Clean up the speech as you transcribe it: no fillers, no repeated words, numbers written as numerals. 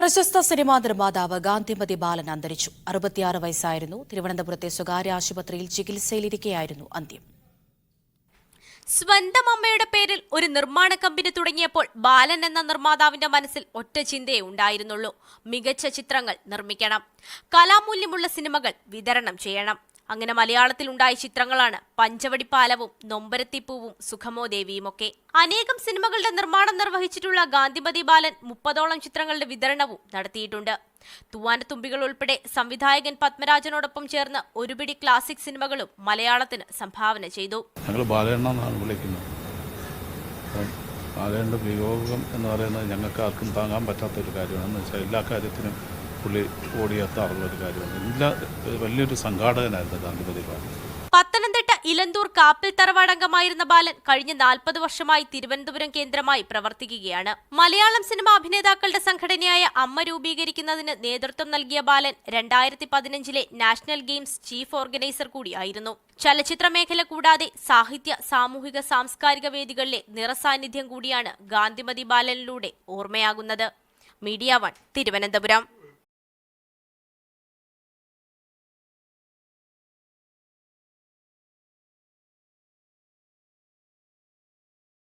പ്രശസ്ത സിനിമാ നിർമ്മാതാവ് ഗാന്ധിമതി ബാലൻ അന്തരിച്ചു. 66 വയസ്സായിരുന്നു. തിരുവനന്തപുരത്തെ സ്വകാര്യ ആശുപത്രിയിൽ ചികിത്സയിലിരിക്കെയായിരുന്നു അന്ത്യം. സ്വന്തം അമ്മയുടെ പേരിൽ ഒരു നിർമ്മാണ കമ്പനി തുടങ്ങിയപ്പോൾ ബാലൻ എന്ന നിർമ്മാതാവിന്റെ മനസ്സിൽ ഒറ്റ ചിന്തയേ ഉണ്ടായിരുന്നുള്ളൂ: മികച്ച ചിത്രങ്ങൾ നിർമ്മിക്കണം, കലാമൂല്യമുള്ള സിനിമകൾ വിതരണം ചെയ്യണം. അങ്ങനെ മലയാളത്തിൽ ഉണ്ടായ ചിത്രങ്ങളാണ് പഞ്ചവടിപ്പാലവും, നൊമ്പരത്തിപ്പൂവും, സുഖമോ ദേവിയുമൊക്കെ. അനേകം സിനിമകളുടെ നിർമ്മാണം നിർവഹിച്ചിട്ടുള്ള ഗാന്ധിമതി ബാലൻ 30ഓളം ചിത്രങ്ങളുടെ വിതരണവും നടത്തിയിട്ടുണ്ട്. തൂവാനത്തുമ്പികൾ ഉൾപ്പെടെ സംവിധായകൻ പത്മരാജനോടൊപ്പം ചേർന്ന് ഒരുപിടി ക്ലാസിക് സിനിമകളും മലയാളത്തിന് സംഭാവന ചെയ്തു. ഞങ്ങൾ ബാലനെന്നാണ് വിളിക്കുന്നത്. ബാലന്റെ വിയോഗം എന്ന് പറയുന്നത് ഞങ്ങൾക്ക് ആർക്കും താങ്ങാൻ പറ്റാത്തൊരു കാര്യമാണ്. എന്ന് വെച്ചാൽ എല്ലാ കാര്യത്തിനും പുള്ളി ഓടിയെത്താറുള്ളൊരു കാര്യമാണ്. വലിയൊരു സംഘാടകനായിരുന്നു ഗാന്ധിമതി ബാലൻ. പത്തനംതിട്ട ഇലന്തൂർ കാപ്പിൽ തറവാടംഗമായിരുന്ന ബാലൻ കഴിഞ്ഞ 40 വർഷമായി തിരുവനന്തപുരം കേന്ദ്രമായി പ്രവർത്തിക്കുകയാണ്. മലയാളം സിനിമാ അഭിനേതാക്കളുടെ സംഘടനയായ അമ്മ രൂപീകരിക്കുന്നതിന് നേതൃത്വം നൽകിയ ബാലൻ 2015 നാഷണൽ ഗെയിംസ് ചീഫ് ഓർഗനൈസർ കൂടിയായിരുന്നു. ചലച്ചിത്ര മേഖല കൂടാതെ സാഹിത്യ, സാമൂഹിക, സാംസ്കാരിക വേദികളിലെ നിറസാന്നിധ്യം കൂടിയാണ് ഗാന്ധിമതി ബാലനിലൂടെ ഓർമ്മയാകുന്നത്. മീഡിയ 1 തിരുവനന്തപുരം.